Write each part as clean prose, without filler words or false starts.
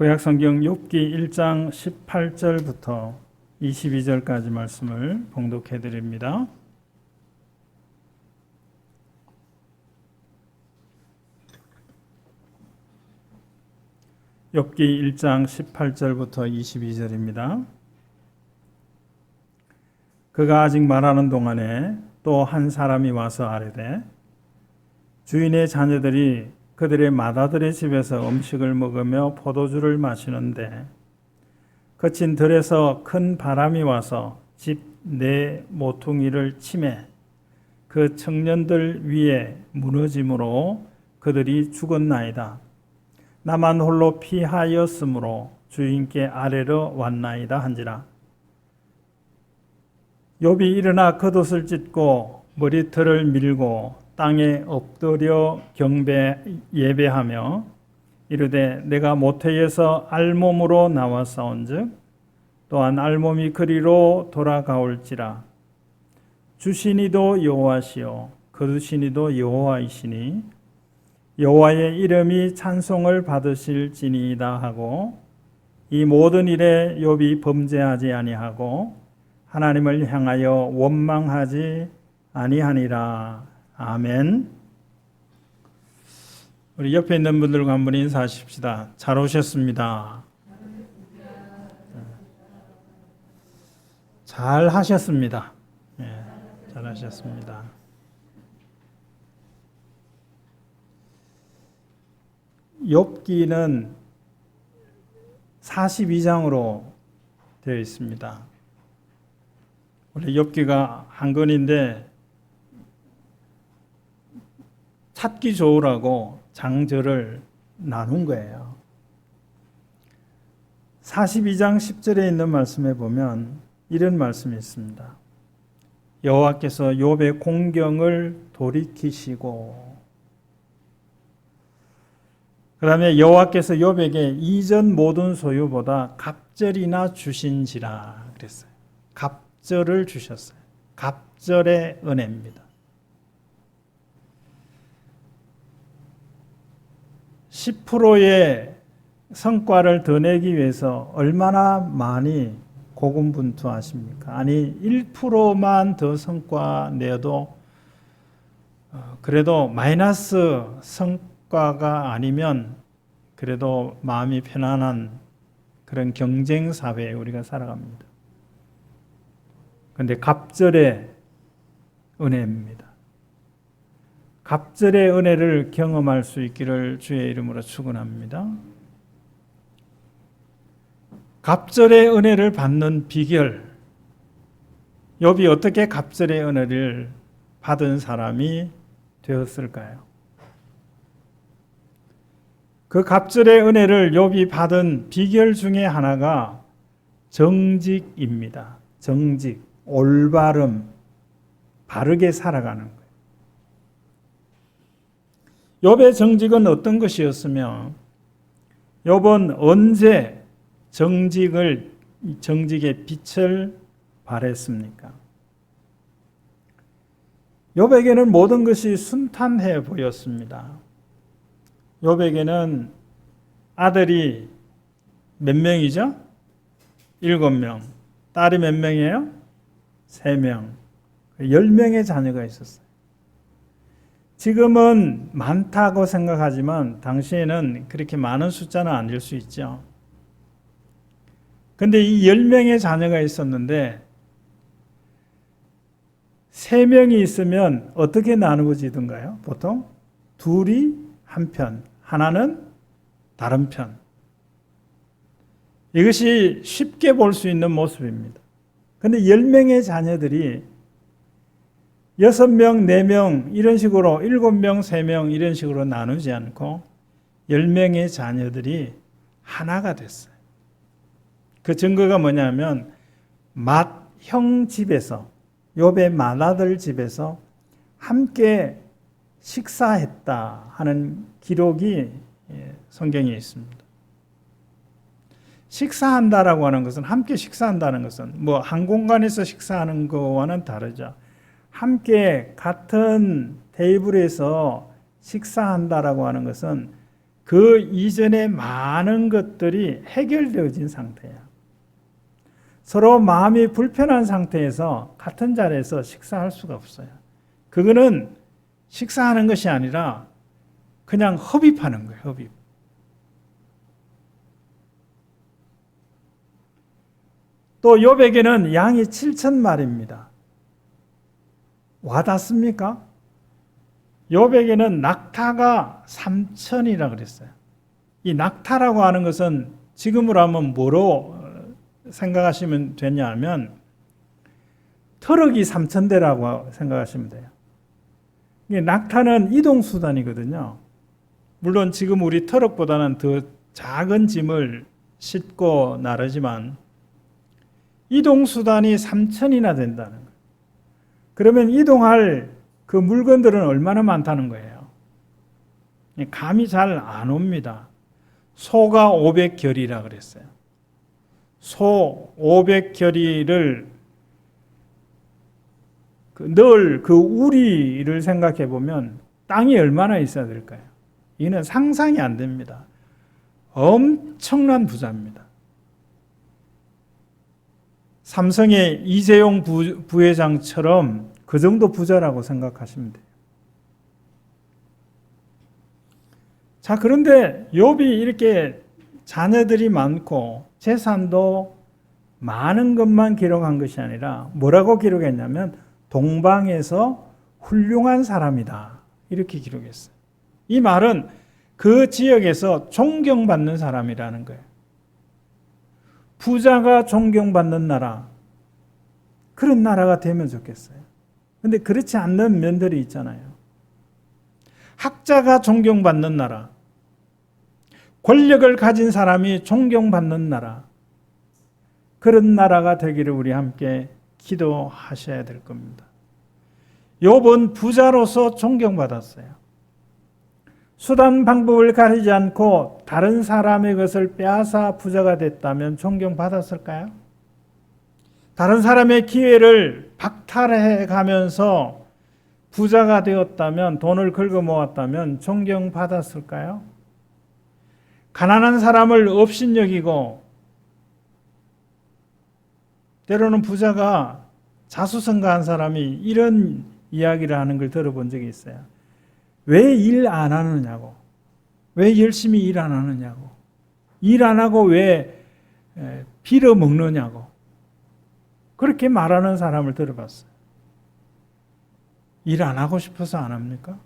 구약성경 욥기 1장 18절부터 22절까지 말씀을 봉독해 드립니다. 욥기 1장 18절부터 22절입니다. 그가 아직 말하는 동안에 또 한 사람이 와서 아뢰되 주인의 자녀들이 그들의 맏아들의 집에서 음식을 먹으며 포도주를 마시는데 거친 들에서 큰 바람이 와서 집 내 모퉁이를 치매 그 청년들 위에 무너짐으로 그들이 죽었나이다. 나만 홀로 피하였으므로 주인께 아뢰러 왔나이다 한지라. 욥이 일어나 겉옷을 찢고 머리털을 밀고 땅에 엎드려 예배하며 이르되 내가 모태에서 알몸으로 나와 싸운즉 또한 알몸이 그리로 돌아가올지라. 주시니도 여호와시요 거두시니도 여호와이시니 여호와의 이름이 찬송을 받으실지니이다 하고 이 모든 일에 욥이 범죄하지 아니하고 하나님을 향하여 원망하지 아니하니라. 아멘. 우리 옆에 있는 분들과 한번 인사하십시다. 잘 오셨습니다. 잘 하셨습니다. 잘 하셨습니다. 욥기는 42장으로 되어 있습니다. 원래 욥기가 한 권인데 찾기 좋으라고 장절을 나눈 거예요. 42장 10절에 있는 말씀에 보면 이런 말씀이 있습니다. 여호와께서 욥의 공경을 돌이키시고, 그 다음에 여호와께서 욥에게 이전 모든 소유보다 갑절이나 주신지라 그랬어요. 갑절을 주셨어요. 갑절의 은혜입니다. 10%의 성과를 더 내기 위해서 얼마나 많이 고군분투하십니까? 아니 1%만 더 성과 내도 그래도 마이너스 성과가 아니면 그래도 마음이 편안한 그런 경쟁 사회에 우리가 살아갑니다. 그런데 갑절의 은혜입니다. 갑절의 은혜를 경험할 수 있기를 주의 이름으로 축원합니다. 갑절의 은혜를 받는 비결, 욥이 어떻게 갑절의 은혜를 받은 사람이 되었을까요? 그 갑절의 은혜를 욥이 받은 비결 중에 하나가 정직입니다. 정직, 올바름, 바르게 살아가는 거예요. 욥의 정직은 어떤 것이었으며 욥은 언제 정직의 빛을 발했습니까? 욥에게는 모든 것이 순탄해 보였습니다. 욥에게는 아들이 몇 명이죠? 7명. 딸이 몇 명이에요? 3명. 10명의 자녀가 있었어요. 지금은 많다고 생각하지만 당시에는 그렇게 많은 숫자는 아닐 수 있죠. 그런데 이 10명의 자녀가 있었는데 3명이 있으면 어떻게 나누어지던가요? 보통 둘이 한 편, 하나는 다른 편. 이것이 쉽게 볼 수 있는 모습입니다. 그런데 10명의 자녀들이 6명, 4명 이런 식으로 7명, 3명 이런 식으로 나누지 않고 10명의 자녀들이 하나가 됐어요. 그 증거가 뭐냐면 맏형 집에서, 욥의 맏아들 집에서 함께 식사했다 하는 기록이 성경에 있습니다. 식사한다라고 하는 것은, 함께 식사한다는 것은 뭐 한 공간에서 식사하는 것과는 다르죠. 함께 같은 테이블에서 식사한다라고 하는 것은 그 이전에 많은 것들이 해결되어진 상태야. 서로 마음이 불편한 상태에서 같은 자리에서 식사할 수가 없어요. 그거는 식사하는 것이 아니라 그냥 흡입하는 거예요. 흡입. 또 욥에게는 양이 7,000마리입니다. 와닿습니까? 욥에게는 낙타가 3,000이라 그랬어요. 이 낙타라고 하는 것은 지금으로 하면 뭐로 생각하시면 되냐면 트럭이 3,000대라고 생각하시면 돼요. 낙타는 이동수단이거든요. 물론 지금 우리 트럭보다는 더 작은 짐을 싣고 나르지만 이동수단이 3,000이나 된다는 거예요. 그러면 이동할 그 물건들은 얼마나 많다는 거예요. 감이 잘 안 옵니다. 소가 500결이라 그랬어요. 소 500결이를 늘 그 우리를 생각해 보면 땅이 얼마나 있어야 될까요? 이는 상상이 안 됩니다. 엄청난 부자입니다. 삼성의 이재용 부회장처럼 그 정도 부자라고 생각하시면 돼요. 자, 그런데 욥이 이렇게 자녀들이 많고 재산도 많은 것만 기록한 것이 아니라 뭐라고 기록했냐면 동방에서 훌륭한 사람이다. 이렇게 기록했어요. 이 말은 그 지역에서 존경받는 사람이라는 거예요. 부자가 존경받는 나라, 그런 나라가 되면 좋겠어요. 그런데 그렇지 않는 면들이 있잖아요. 학자가 존경받는 나라, 권력을 가진 사람이 존경받는 나라, 그런 나라가 되기를 우리 함께 기도하셔야 될 겁니다. 욥은 부자로서 존경받았어요. 수단 방법을 가리지 않고 다른 사람의 것을 빼앗아 부자가 됐다면 존경받았을까요? 다른 사람의 기회를 박탈해 가면서 부자가 되었다면, 돈을 긁어 모았다면 존경받았을까요? 가난한 사람을 업신여기고 때로는 부자가 자수성가한 사람이 이런 이야기를 하는 걸 들어본 적이 있어요. 왜 일 안 하느냐고, 왜 열심히 일 안 하느냐고, 일 안 하고 왜 빌어먹느냐고, 그렇게 말하는 사람을 들어봤어요. 일 안 하고 싶어서 안 합니까?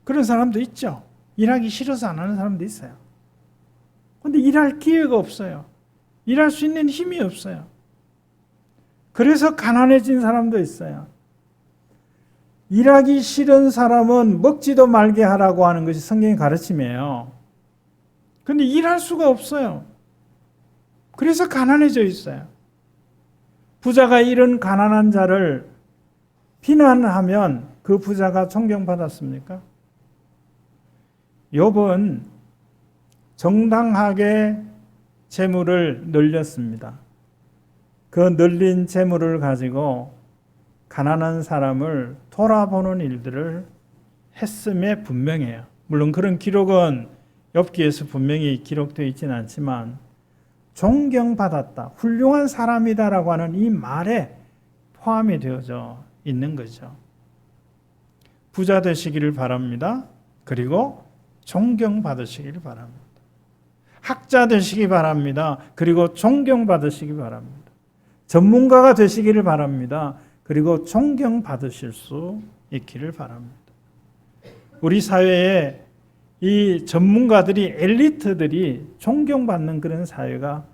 그런 사람도 있죠. 일하기 싫어서 안 하는 사람도 있어요. 그런데 일할 기회가 없어요. 일할 수 있는 힘이 없어요. 그래서 가난해진 사람도 있어요. 일하기 싫은 사람은 먹지도 말게 하라고 하는 것이 성경의 가르침이에요. 그런데 일할 수가 없어요. 그래서 가난해져 있어요. 부자가 이런 가난한 자를 비난하면 그 부자가 존경받았습니까? 욥은 정당하게 재물을 늘렸습니다. 그 늘린 재물을 가지고 가난한 사람을 돌아보는 일들을 했음에 분명해요. 물론 그런 기록은 욥기에서 분명히 기록되어 있지는 않지만 존경받았다, 훌륭한 사람이다라고 하는 이 말에 포함이 되어져 있는 거죠. 부자 되시기를 바랍니다. 그리고 존경받으시기를 바랍니다. 학자 되시기 바랍니다. 그리고 존경받으시기 바랍니다. 전문가가 되시기를 바랍니다. 그리고 존경받으실 수 있기를 바랍니다. 우리 사회에 이 전문가들이, 엘리트들이 존경받는 그런 사회가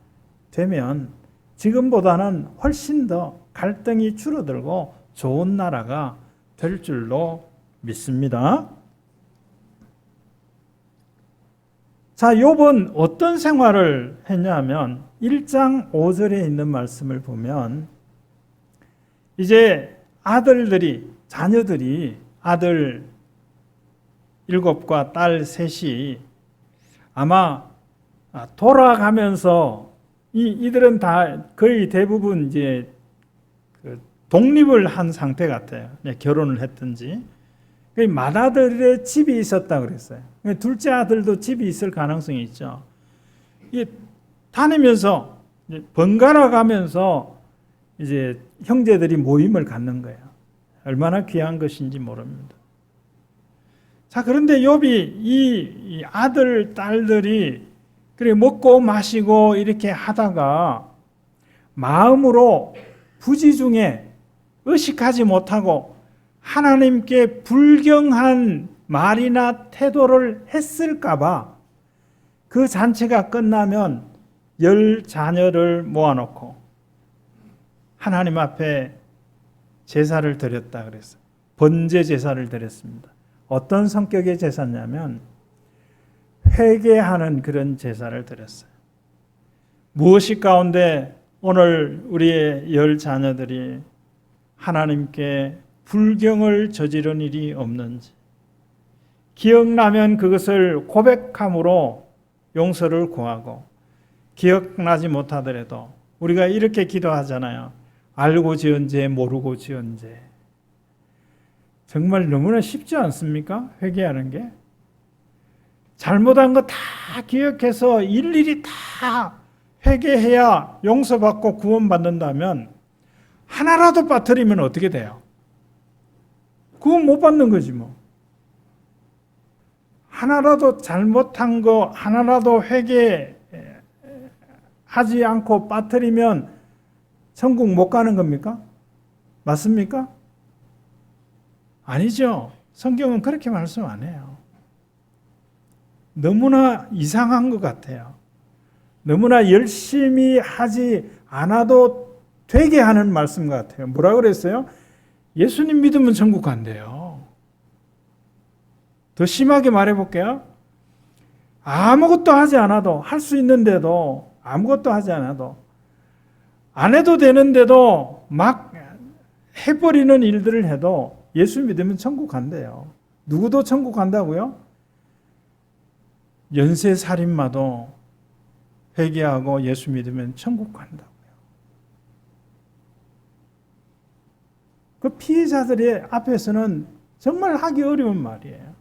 되면 지금보다는 훨씬 더 갈등이 줄어들고 좋은 나라가 될 줄로 믿습니다. 자, 욥은 어떤 생활을 했냐면 1장 5절에 있는 말씀을 보면 이제 자녀들이 아들 7과 딸 3이 아마 돌아가면서 이들은 다 거의 대부분 이제 독립을 한 상태 같아요. 결혼을 했든지. 그 맏아들의 집이 있었다 그랬어요. 둘째 아들도 집이 있을 가능성이 있죠. 다니면서 번갈아 가면서 이제 형제들이 모임을 갖는 거예요. 얼마나 귀한 것인지 모릅니다. 자, 그런데 욥이 이 아들, 딸들이 그래 먹고 마시고 이렇게 하다가 마음으로 부지 중에 의식하지 못하고 하나님께 불경한 말이나 태도를 했을까봐 그 잔치가 끝나면 10 자녀를 모아놓고 하나님 앞에 제사를 드렸다 그랬어요. 번제 제사를 드렸습니다. 어떤 성격의 제사냐면 회개하는 그런 제사를 드렸어요. 무엇이 가운데 오늘 우리의 10 자녀들이 하나님께 불경을 저지른 일이 없는지, 기억나면 그것을 고백함으로 용서를 구하고, 기억나지 못하더라도 우리가 이렇게 기도하잖아요. 알고 지은 죄, 모르고 지은 죄. 정말 너무나 쉽지 않습니까? 회개하는 게. 잘못한 거 다 기억해서 일일이 다 회개해야 용서받고 구원받는다면 하나라도 빠뜨리면 어떻게 돼요? 구원 못 받는 거지 뭐. 하나라도 잘못한 거 하나라도 회개하지 않고 빠뜨리면 천국 못 가는 겁니까? 맞습니까? 아니죠. 성경은 그렇게 말씀 안 해요. 너무나 이상한 것 같아요. 너무나 열심히 하지 않아도 되게 하는 말씀 같아요. 뭐라 그랬어요? 예수님 믿으면 천국 간대요. 더 심하게 말해볼게요. 아무것도 하지 않아도, 할 수 있는데도 아무것도 하지 않아도, 안 해도 되는데도 막 해버리는 일들을 해도 예수 믿으면 천국 간대요. 누구도 천국 간다고요? 연쇄살인마도 회개하고 예수 믿으면 천국 간다고요. 그 피해자들의 앞에서는 정말 하기 어려운 말이에요.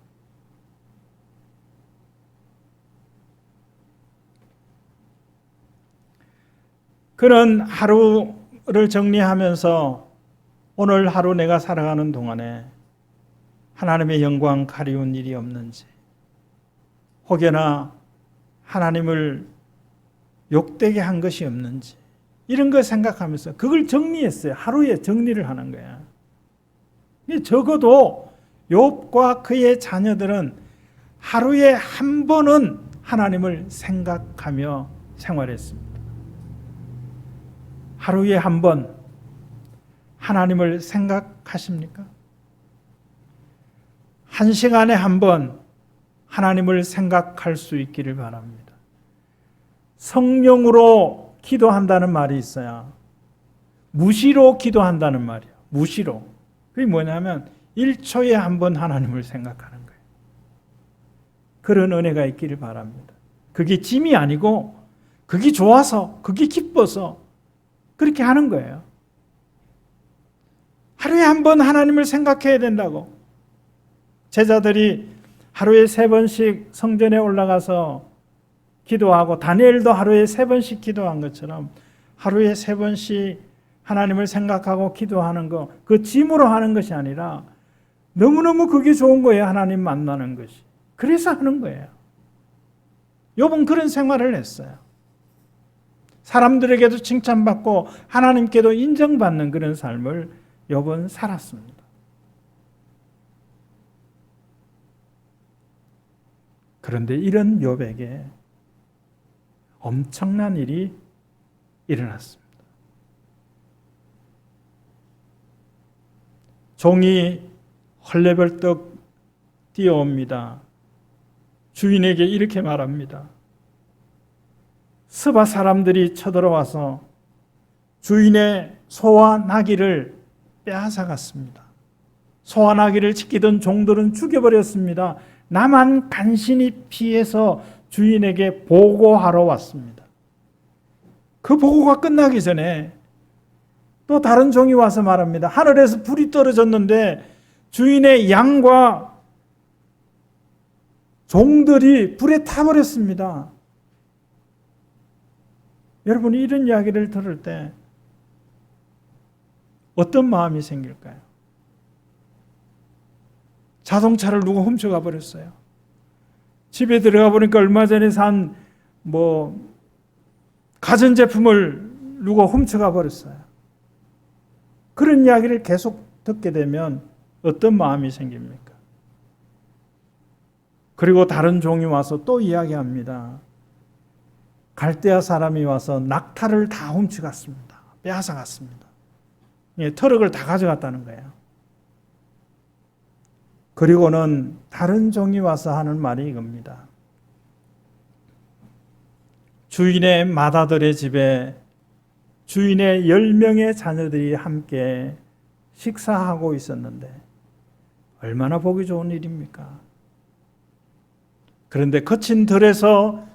그런 하루를 정리하면서 오늘 하루 내가 살아가는 동안에 하나님의 영광 가리운 일이 없는지, 혹여나 하나님을 욕되게 한 것이 없는지, 이런 걸 생각하면서 그걸 정리했어요. 하루에 정리를 하는 거야. 적어도 욥과 그의 자녀들은 하루에 한 번은 하나님을 생각하며 생활했습니다. 하루에 한 번 하나님을 생각하십니까? 한 시간에 한 번 하나님을 생각할 수 있기를 바랍니다. 성령으로 기도한다는 말이 있어요. 무시로 기도한다는 말이에요. 무시로. 그게 뭐냐면 1초에 한 번 하나님을 생각하는 거예요. 그런 은혜가 있기를 바랍니다. 그게 짐이 아니고 그게 좋아서, 그게 기뻐서 그렇게 하는 거예요. 하루에 한 번 하나님을 생각해야 된다고. 제자들이 하루에 3번씩 성전에 올라가서 기도하고 다니엘도 하루에 3번씩 기도한 것처럼 하루에 3번씩 하나님을 생각하고 기도하는 거, 그 짐으로 하는 것이 아니라 너무너무 그게 좋은 거예요. 하나님 만나는 것이. 그래서 하는 거예요. 욥은 그런 생활을 했어요. 사람들에게도 칭찬받고 하나님께도 인정받는 그런 삶을 욥은 살았습니다. 그런데 이런 욥에게 엄청난 일이 일어났습니다. 종이 헐레벌떡 뛰어옵니다. 주인에게 이렇게 말합니다. 스바 사람들이 쳐들어와서 주인의 소와 나귀를 빼앗아갔습니다. 소와 나귀를 지키던 종들은 죽여버렸습니다. 나만 간신히 피해서 주인에게 보고하러 왔습니다. 그 보고가 끝나기 전에 또 다른 종이 와서 말합니다. 하늘에서 불이 떨어졌는데 주인의 양과 종들이 불에 타버렸습니다. 여러분, 이런 이야기를 들을 때 어떤 마음이 생길까요? 자동차를 누가 훔쳐가 버렸어요. 집에 들어가 보니까 얼마 전에 산 가전제품을 누가 훔쳐가 버렸어요. 그런 이야기를 계속 듣게 되면 어떤 마음이 생깁니까? 그리고 다른 종이 와서 또 이야기합니다. 갈대아 사람이 와서 낙타를 다 훔쳐갔습니다. 빼앗아갔습니다. 트럭을 다 가져갔다는 거예요. 그리고는 다른 종이 와서 하는 말이 이겁니다. 주인의 맏아들의 집에 주인의 10명의 자녀들이 함께 식사하고 있었는데 얼마나 보기 좋은 일입니까? 그런데 거친 들에서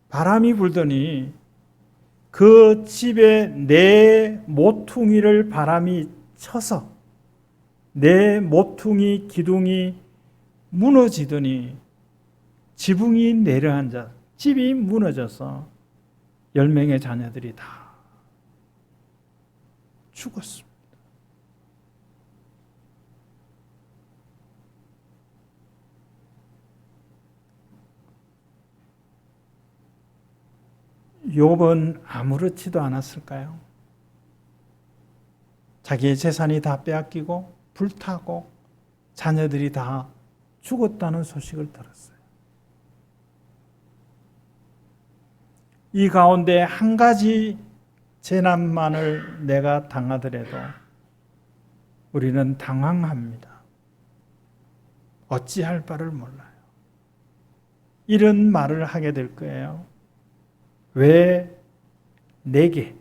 바람이 불더니 그 집에 네 모퉁이를 바람이 쳐서 네 모퉁이 기둥이 무너지더니 지붕이 내려앉아 집이 무너져서 10명의 자녀들이 다 죽었습니다. 욥은 아무렇지도 않았을까요? 자기의 재산이 다 빼앗기고 불타고 자녀들이 다 죽었다는 소식을 들었어요. 이 가운데 한 가지 재난만을 내가 당하더라도 우리는 당황합니다. 어찌할 바를 몰라요. 이런 말을 하게 될 거예요. 왜 내게?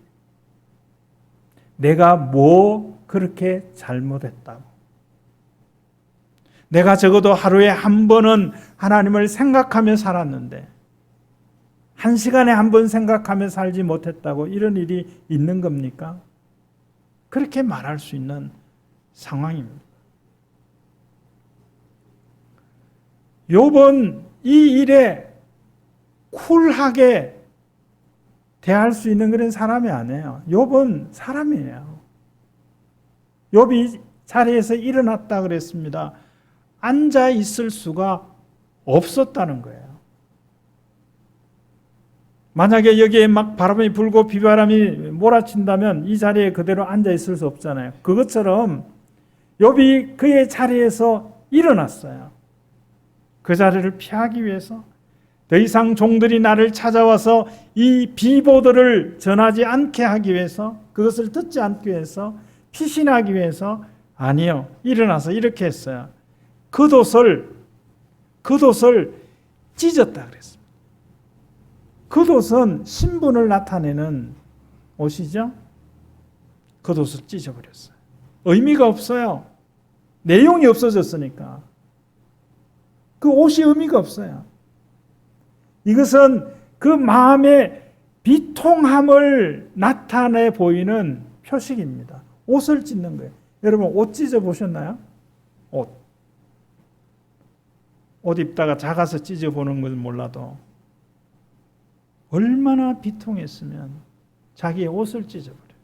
내가 뭐 그렇게 잘못했다고? 내가 적어도 하루에 한 번은 하나님을 생각하며 살았는데 한 시간에 한 번 생각하며 살지 못했다고 이런 일이 있는 겁니까? 그렇게 말할 수 있는 상황입니다. 욥은 이 일에 쿨하게 대할 수 있는 그런 사람이 아니에요. 욥은 사람이에요. 욥이 자리에서 일어났다 그랬습니다. 앉아 있을 수가 없었다는 거예요. 만약에 여기에 막 바람이 불고 비바람이 몰아친다면 이 자리에 그대로 앉아 있을 수 없잖아요. 그것처럼 욥이 그의 자리에서 일어났어요. 그 자리를 피하기 위해서, 더 이상 종들이 나를 찾아와서 이 비보들을 전하지 않게 하기 위해서, 그것을 듣지 않기 위해서, 피신하기 위해서, 아니요, 일어나서 이렇게 했어요. 겉옷을 찢었다 그랬습니다. 겉옷은 신분을 나타내는 옷이죠. 겉옷을 찢어버렸어요. 의미가 없어요. 내용이 없어졌으니까. 그 옷이 의미가 없어요. 이것은 그 마음의 비통함을 나타내 보이는 표식입니다. 옷을 찢는 거예요. 여러분, 옷 찢어 보셨나요? 옷 입다가 작아서 찢어 보는 건 몰라도 얼마나 비통했으면 자기의 옷을 찢어버려요.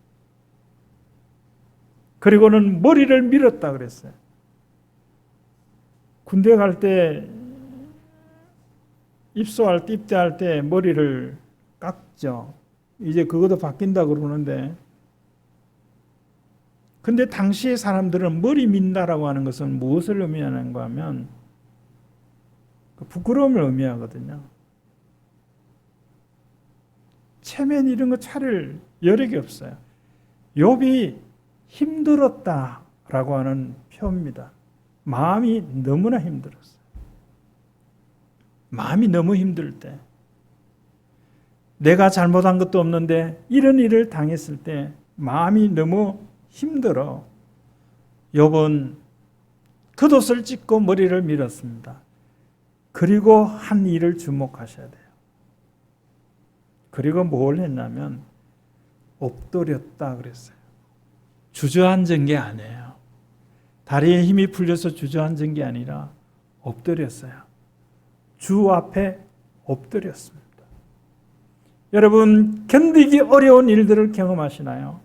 그리고는 머리를 밀었다 그랬어요. 군대 갈 때 입소할 때, 입대할 때 머리를 깎죠. 이제 그것도 바뀐다 그러는데, 근데 당시의 사람들은 머리 민다라고 하는 것은 무엇을 의미하는가 하면 부끄러움을 의미하거든요. 체면 이런 거 차릴 여력이 없어요. 욥이 힘들었다라고 하는 표입니다. 마음이 너무나 힘들었어요. 마음이 너무 힘들 때, 내가 잘못한 것도 없는데 이런 일을 당했을 때 마음이 너무 힘들어 욥은 겉옷을 찢고 머리를 밀었습니다. 그리고 한 일을 주목하셔야 돼요. 그리고 뭘 했냐면 엎드렸다 그랬어요. 주저앉은 게 아니에요. 다리에 힘이 풀려서 주저앉은 게 아니라 엎드렸어요. 주 앞에 엎드렸습니다. 여러분, 견디기 어려운 일들을 경험하시나요?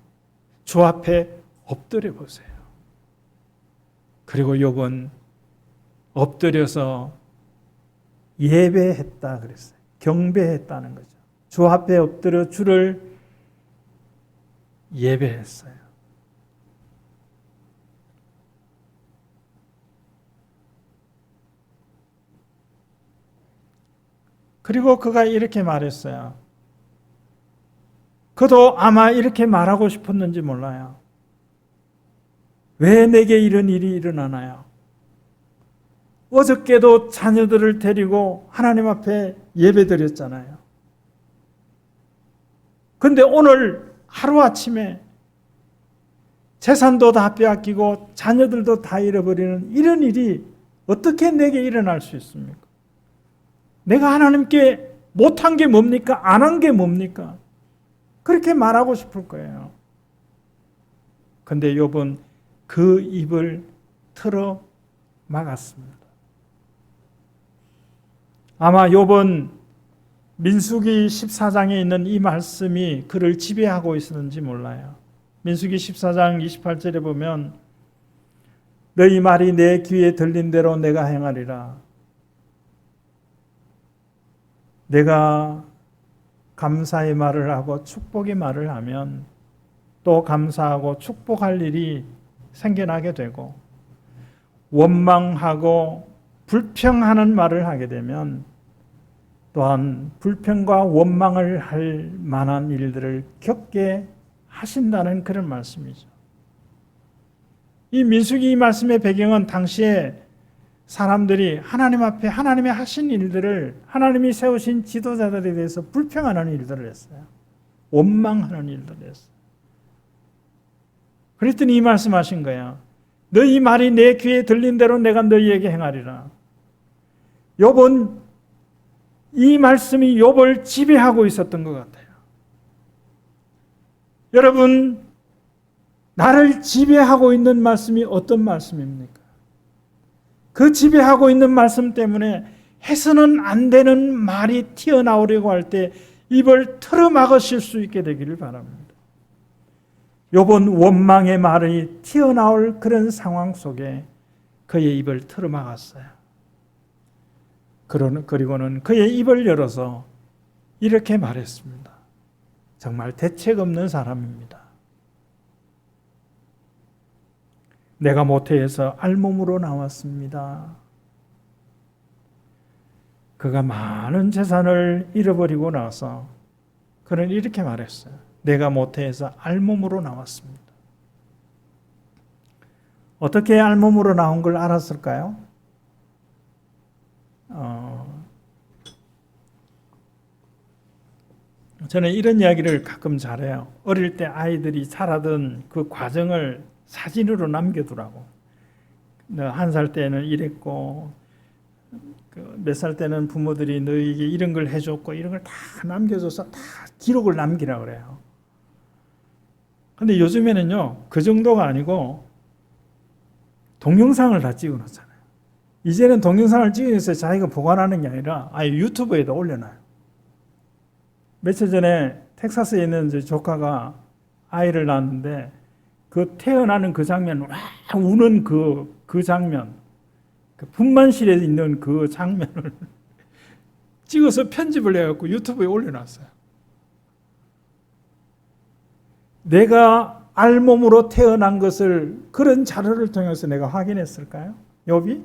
주 앞에 엎드려 보세요. 그리고 욥은 엎드려서 예배했다 그랬어요. 경배했다는 거죠. 주 앞에 엎드려 주를 예배했어요. 그리고 그가 이렇게 말했어요. 그도 아마 이렇게 말하고 싶었는지 몰라요. 왜 내게 이런 일이 일어나나요? 어저께도 자녀들을 데리고 하나님 앞에 예배드렸잖아요. 근데 오늘 하루아침에 재산도 다 빼앗기고 자녀들도 다 잃어버리는 이런 일이 어떻게 내게 일어날 수 있습니까? 내가 하나님께 못한 게 뭡니까? 안 한 게 뭡니까? 그렇게 말하고 싶을 거예요. 근데 욥은 그 입을 틀어 막았습니다. 아마 욥은 민수기 14장에 있는 이 말씀이 그를 지배하고 있었는지 몰라요. 민수기 14장 28절에 보면 너희 말이 내 귀에 들린 대로 내가 행하리라. 내가 감사의 말을 하고 축복의 말을 하면 또 감사하고 축복할 일이 생겨나게 되고 원망하고 불평하는 말을 하게 되면 또한 불평과 원망을 할 만한 일들을 겪게 하신다는 그런 말씀이죠. 이 민수기 말씀의 배경은 당시에 사람들이 하나님 앞에 하나님이 하신 일들을 하나님이 세우신 지도자들에 대해서 불평하는 일들을 했어요. 원망하는 일들을 했어요. 그랬더니 이 말씀하신 거예요. 너희 말이 내 귀에 들린 대로 내가 너희에게 행하리라. 욥은 이 말씀이 욥을 지배하고 있었던 것 같아요. 여러분, 나를 지배하고 있는 말씀이 어떤 말씀입니까? 그 지배하고 있는 말씀 때문에 해서는 안 되는 말이 튀어나오려고 할 때 입을 틀어막으실 수 있게 되기를 바랍니다. 욥은 원망의 말이 튀어나올 그런 상황 속에 그의 입을 틀어막았어요. 그리고는 그의 입을 열어서 이렇게 말했습니다. 정말 대책 없는 사람입니다. 내가 모태에서 알몸으로 나왔습니다. 그가 많은 재산을 잃어버리고 나서 그는 이렇게 말했어요. 내가 모태에서 알몸으로 나왔습니다. 어떻게 알몸으로 나온 걸 알았을까요? 저는 이런 이야기를 가끔 잘해요. 어릴 때 아이들이 자라던 그 과정을 사진으로 남겨두라고. 한 살 때는 이랬고 몇 살 때는 부모들이 너에게 이런 걸 해줬고 이런 걸 다 남겨줘서 다 기록을 남기라고 그래요. 근데 요즘에는요 그 정도가 아니고 동영상을 다 찍어놓잖아요. 이제는 동영상을 찍어서 자기가 보관하는 게 아니라 아예 유튜브에다 올려놔요. 며칠 전에 텍사스에 있는 조카가 아이를 낳았는데 그 태어나는 그 장면, 와 우는 그 장면, 그 분만실에 있는 그 장면을 찍어서 편집을 해갖고 유튜브에 올려놨어요. 내가 알몸으로 태어난 것을 그런 자료를 통해서 내가 확인했을까요? 욥이?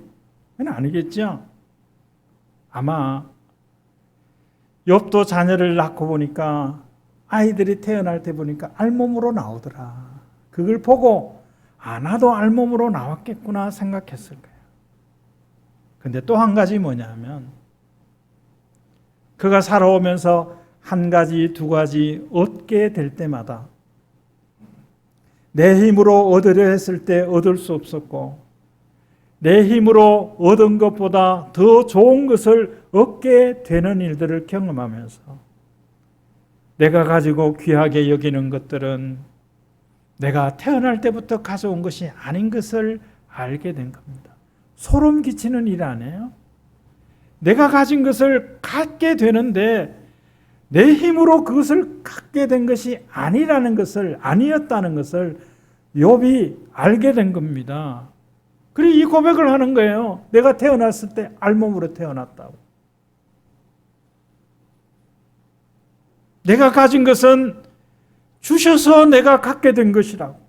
그건 아니겠죠. 아마 욥도 자녀를 낳고 보니까 아이들이 태어날 때 보니까 알몸으로 나오더라. 그걸 보고 나도 알몸으로 나왔겠구나 생각했을 거예요. 근데 또 한 가지 뭐냐면 그가 살아오면서 한 가지 두 가지 얻게 될 때마다 내 힘으로 얻으려 했을 때 얻을 수 없었고 내 힘으로 얻은 것보다 더 좋은 것을 얻게 되는 일들을 경험하면서 내가 가지고 귀하게 여기는 것들은 내가 태어날 때부터 가져온 것이 아닌 것을 알게 된 겁니다. 소름 끼치는 일 아니에요? 내가 가진 것을 갖게 되는데 내 힘으로 그것을 갖게 된 것이 아니었다는 것을 욥이 알게 된 겁니다. 그리고 이 고백을 하는 거예요. 내가 태어났을 때 알몸으로 태어났다고. 내가 가진 것은 주셔서 내가 갖게 된 것이라고.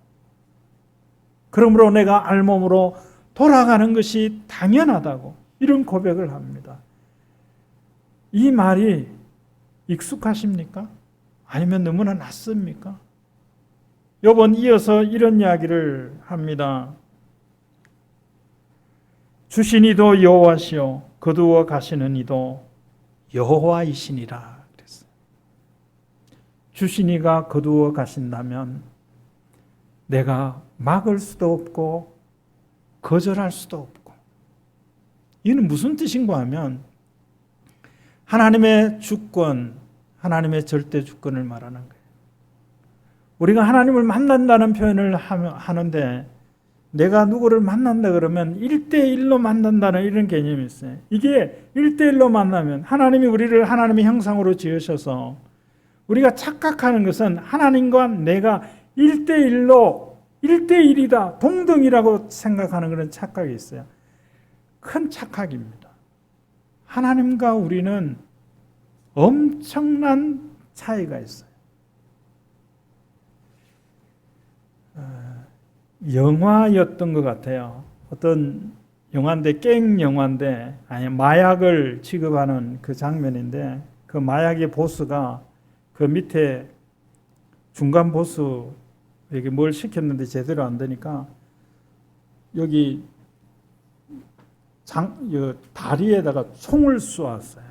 그러므로 내가 알몸으로 돌아가는 것이 당연하다고 이런 고백을 합니다. 이 말이 익숙하십니까? 아니면 너무나 낯섭니까? 욥은 이어서 이런 이야기를 합니다. 주신 이도 여호와시요 거두어 가시는 이도 여호와이시니라 그랬어요. 주신 이가 거두어 가신다면 내가 막을 수도 없고 거절할 수도 없고, 이는 무슨 뜻인가 하면 하나님의 주권, 하나님의 절대 주권을 말하는 거예요. 우리가 하나님을 만난다는 표현을 하는데 내가 누구를 만난다 그러면 1대1로 만난다는 이런 개념이 있어요. 이게 1대1로 만나면 하나님이 우리를 하나님의 형상으로 지으셔서 우리가 착각하는 것은 하나님과 내가 1대1이다, 동등이라고 생각하는 그런 착각이 있어요. 큰 착각입니다. 하나님과 우리는 엄청난 차이가 있어요. 영화였던 것 같아요. 어떤 영화인데, 깽 영화인데, 아니 마약을 취급하는 그 장면인데, 그 마약의 보스가 그 밑에 중간 보스에게 뭘 시켰는데 제대로 안 되니까 여기 다리에다가 총을 쏘았어요.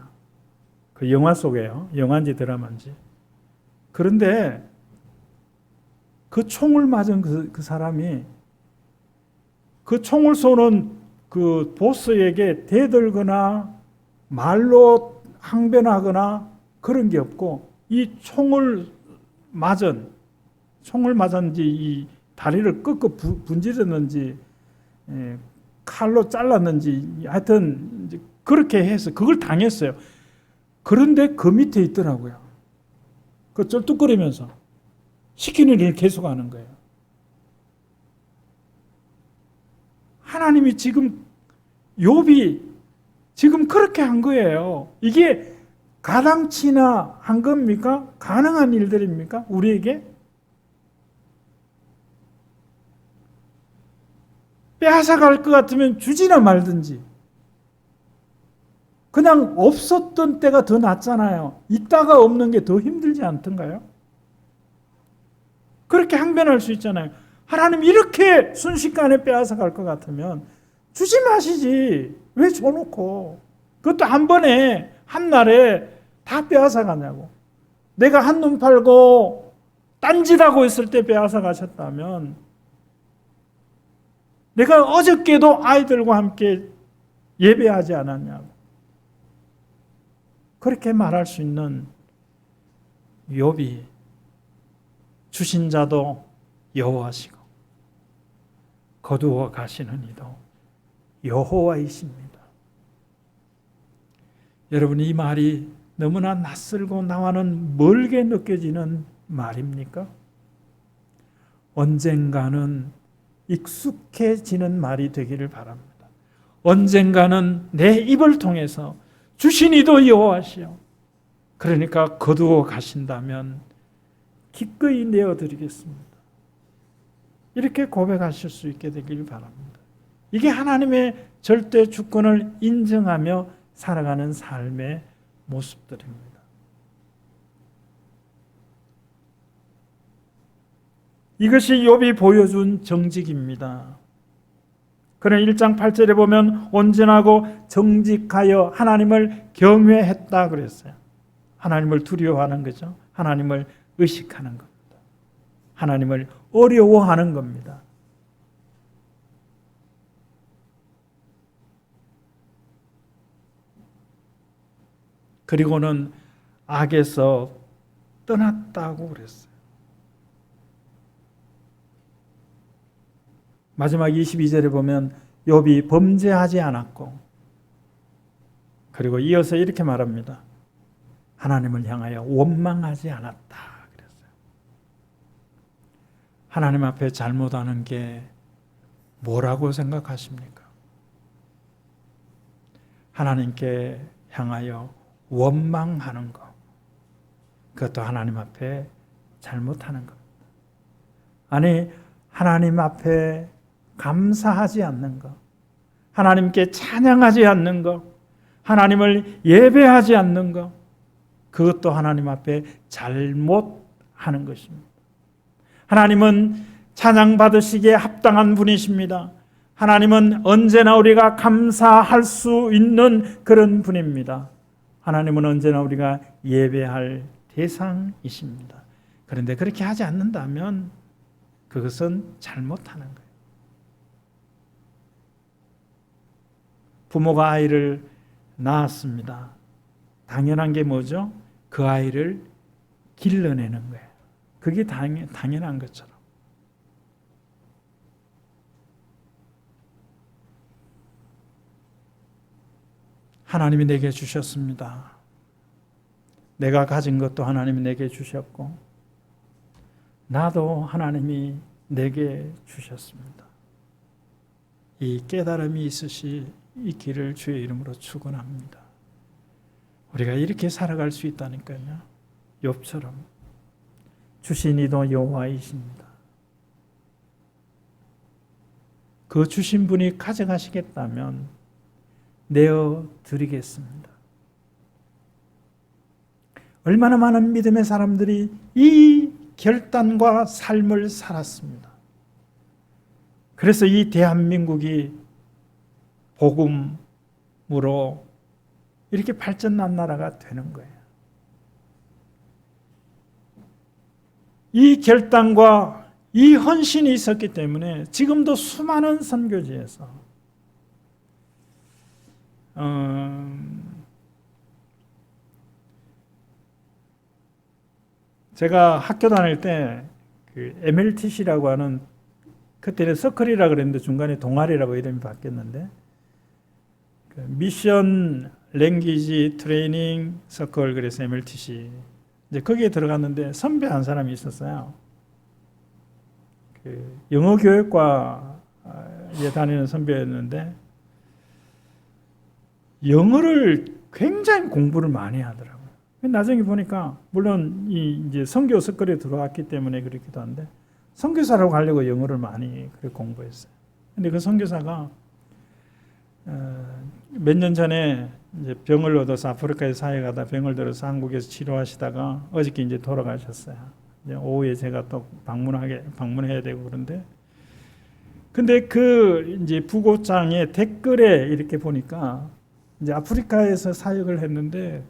그 영화 속에요. 영화인지 드라마인지. 그런데 그 총을 맞은 그 사람이 그 총을 쏘는 그 보스에게 대들거나 말로 항변하거나 그런 게 없고, 이 총을 맞았는지 이 다리를 꺾어 분질렀는지 칼로 잘랐는지 하여튼 그렇게 해서 그걸 당했어요. 그런데 그 밑에 있더라고요. 그 쩔뚝거리면서 시키는 일을 계속하는 거예요. 하나님이 지금 욥이 지금 그렇게 한 거예요. 이게 가당치나 한 겁니까? 가능한 일들입니까? 우리에게? 빼앗아갈 것 같으면 주지나 말든지. 그냥 없었던 때가 더 낫잖아요. 있다가 없는 게 더 힘들지 않던가요? 그렇게 항변할 수 있잖아요. 하나님 이렇게 순식간에 빼앗아갈 것 같으면 주지 마시지. 왜 줘놓고. 그것도 한 번에 한 날에 다 빼앗아가냐고. 내가 한눈 팔고 딴짓하고 있을 때 빼앗아가셨다면 내가 어저께도 아이들과 함께 예배하지 않았냐고. 그렇게 말할 수 있는 욥이 주신 자도 여호와시고 거두어 가시는 이도 여호와이십니다. 여러분, 이 말이 너무나 낯설고 나와는 멀게 느껴지는 말입니까? 언젠가는 익숙해지는 말이 되기를 바랍니다. 언젠가는 내 입을 통해서 주신 이도 여호와시오, 그러니까 거두어 가신다면 기꺼이 내어드리겠습니다, 이렇게 고백하실 수 있게 되길 바랍니다. 이게 하나님의 절대 주권을 인정하며 살아가는 삶의 모습들입니다. 이것이 욥이 보여준 정직입니다. 그는 1장 8절에 보면 온전하고 정직하여 하나님을 경외했다 그랬어요. 하나님을 두려워하는 거죠. 하나님을 의식하는 겁니다. 하나님을 어려워하는 겁니다. 그리고는 악에서 떠났다고 그랬어요. 마지막 22절에 보면 욥이 범죄하지 않았고, 그리고 이어서 이렇게 말합니다. 하나님을 향하여 원망하지 않았다 그랬어요. 하나님 앞에 잘못하는 게 뭐라고 생각하십니까? 하나님께 향하여 원망하는 것, 그것도 하나님 앞에 잘못하는 것. 아니, 하나님 앞에 감사하지 않는 것, 하나님께 찬양하지 않는 것, 하나님을 예배하지 않는 것, 그것도 하나님 앞에 잘못하는 것입니다. 하나님은 찬양받으시기에 합당한 분이십니다. 하나님은 언제나 우리가 감사할 수 있는 그런 분입니다. 하나님은 언제나 우리가 예배할 대상이십니다. 그런데 그렇게 하지 않는다면 그것은 잘못하는 거예요. 부모가 아이를 낳았습니다. 당연한 게 뭐죠? 그 아이를 길러내는 거예요. 그게 당연한 것처럼. 하나님이 내게 주셨습니다. 내가 가진 것도 하나님이 내게 주셨고, 나도 하나님이 내게 주셨습니다. 이 깨달음이 있으시 이 길을 주의 이름으로 축원합니다. 우리가 이렇게 살아갈 수 있다니까요. 욥처럼 주신 이도 여호와이십니다. 그 주신 분이 가져가시겠다면 내어 드리겠습니다. 얼마나 많은 믿음의 사람들이 이 결단과 삶을 살았습니다. 그래서 이 대한민국이 복음으로 이렇게 발전한 나라가 되는 거예요. 이 결단과 이 헌신이 있었기 때문에 지금도 수많은 선교지에서 제가 학교 다닐 때 그 MLTC라고 하는, 그때는 서클이라고 그랬는데 중간에 동아리라고 이름이 바뀌었는데, 그 미션 랭귀지 트레이닝 서클, 그래서 MLTC. 이제 거기에 들어갔는데 선배 한 사람이 있었어요. 그 영어 교육과에 다니는 선배였는데 영어를 굉장히 공부를 많이 하더라고요. 나중에 보니까 물론 이제 선교 서클에 들어왔기 때문에 그렇기도 한데 선교사라고 하려고 영어를 많이 그렇게 공부했어요. 근데 그 선교사가 몇 년 전에 이제 병을 얻어서 아프리카에 사회 가다 병을 들어서 한국에서 치료하시다가 어저께 이제 돌아가셨어요. 이제 오후에 제가 또 방문해야 되고 그런데, 근데 그 이제 부고장의 댓글에 이렇게 보니까 이제 아프리카에서 사역을 했는데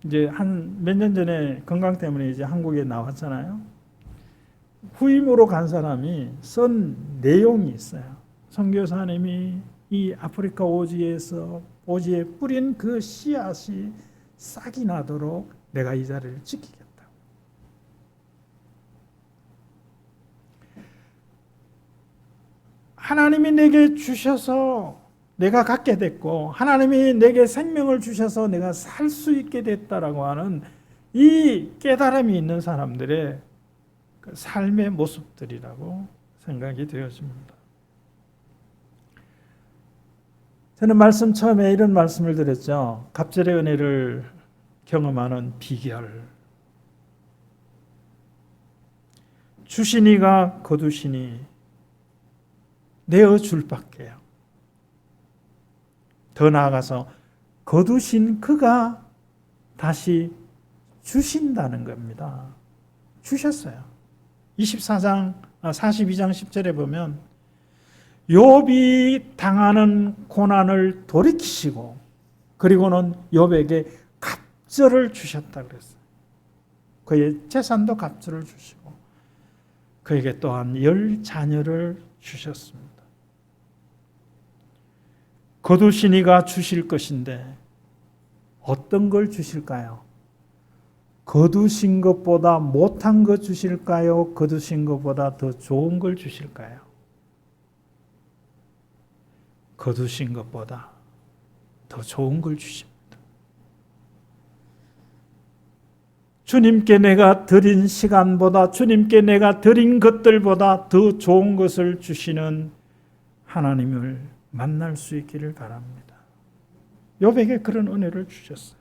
이제 한 몇 년 전에 건강 때문에 이제 한국에 나왔잖아요. 후임으로 간 사람이 쓴 내용이 있어요. 선교사님이 이 아프리카 오지에 뿌린 그 씨앗이 싹이 나도록 내가 이 자리를 지키겠다. 하나님이 내게 주셔서 내가 갖게 됐고, 하나님이 내게 생명을 주셔서 내가 살 수 있게 됐다라고 하는 이 깨달음이 있는 사람들의 그 삶의 모습들이라고 생각이 되어집니다. 저는 말씀 처음에 이런 말씀을 드렸죠. 갑절의 은혜를 경험하는 비결. 주시니가 거두시니 내어줄 밖에요. 더 나아가서 거두신 그가 다시 주신다는 겁니다. 주셨어요. 42장 10절에 보면 욥이 당하는 고난을 돌이키시고 그리고는 욥에게 갑절을 주셨다 그랬어요. 그의 재산도 갑절을 주시고 그에게 또한 10 자녀를 주셨습니다. 거두시니가 주실 것인데 어떤 걸 주실까요? 거두신 것보다 못한 것 주실까요? 거두신 것보다 더 좋은 걸 주실까요? 거두신 것보다 더 좋은 걸 주십니다. 주님께 내가 드린 시간보다, 주님께 내가 드린 것들보다 더 좋은 것을 주시는 하나님을 만날 수 있기를 바랍니다. 욥에게 그런 은혜를 주셨어요.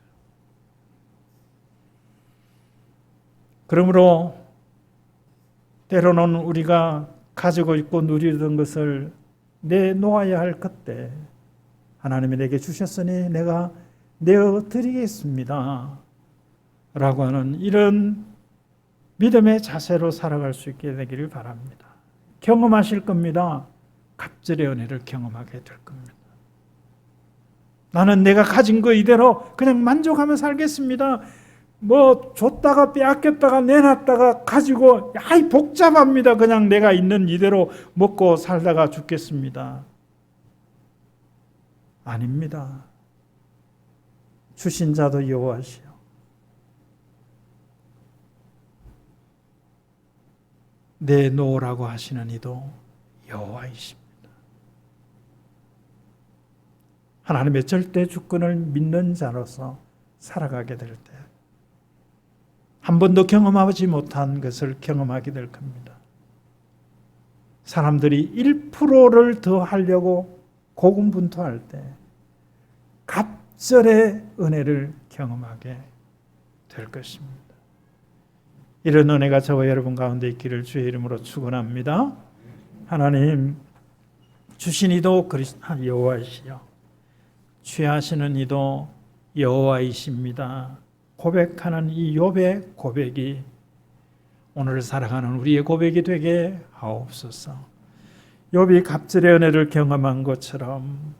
그러므로 때로는 우리가 가지고 있고 누리던 것을 내놓아야 할 그때 하나님이 내게 주셨으니 내가 내어드리겠습니다 라고 하는 이런 믿음의 자세로 살아갈 수 있게 되기를 바랍니다. 경험하실 겁니다. 갑절의 은혜를 경험하게 될 겁니다. 나는 내가 가진 거 이대로 그냥 만족하며 살겠습니다. 뭐 줬다가 빼앗겼다가 내놨다가 가지고 아이 복잡합니다. 그냥 내가 있는 이대로 먹고 살다가 죽겠습니다. 아닙니다. 주신 자도 여호와시요 내놓으라고 하시는 이도 여호와이십니다. 하나님의 절대 주권을 믿는 자로서 살아가게 될 때 한 번도 경험하지 못한 것을 경험하게 될 겁니다. 사람들이 1%를 더 하려고 고군분투할 때 갑절의 은혜를 경험하게 될 것입니다. 이런 은혜가 저와 여러분 가운데 있기를 주의 이름으로 축원합니다. 하나님, 주신 이도 여호와이시요 취하시는 이도 여호와이십니다. 고백하는 이 욥의 고백이 오늘 살아가는 우리의 고백이 되게 하옵소서. 욥이 갑절의 은혜를 경험한 것처럼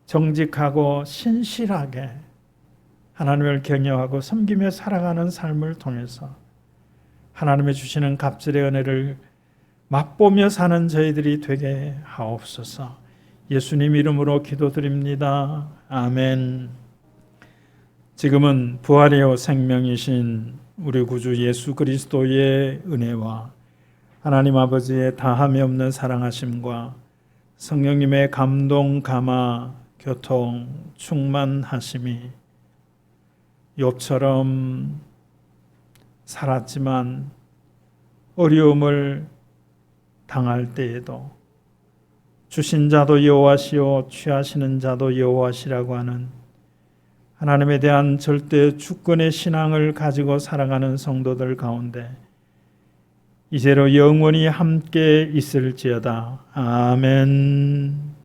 정직하고 신실하게 하나님을 경외하고 섬기며 살아가는 삶을 통해서 하나님의 주시는 갑절의 은혜를 맛보며 사는 저희들이 되게 하옵소서. 예수님 이름으로 기도드립니다. 아멘. 지금은 부활이요 생명이신 우리 구주 예수 그리스도의 은혜와 하나님 아버지의 다함이 없는 사랑하심과 성령님의 감동, 감화, 교통, 충만하심이 욥처럼 살았지만 어려움을 당할 때에도 주신 자도 여호와시요 취하시는 자도 여호와시라고 하는 하나님에 대한 절대 주권의 신앙을 가지고 살아가는 성도들 가운데 이제로 영원히 함께 있을지어다. 아멘.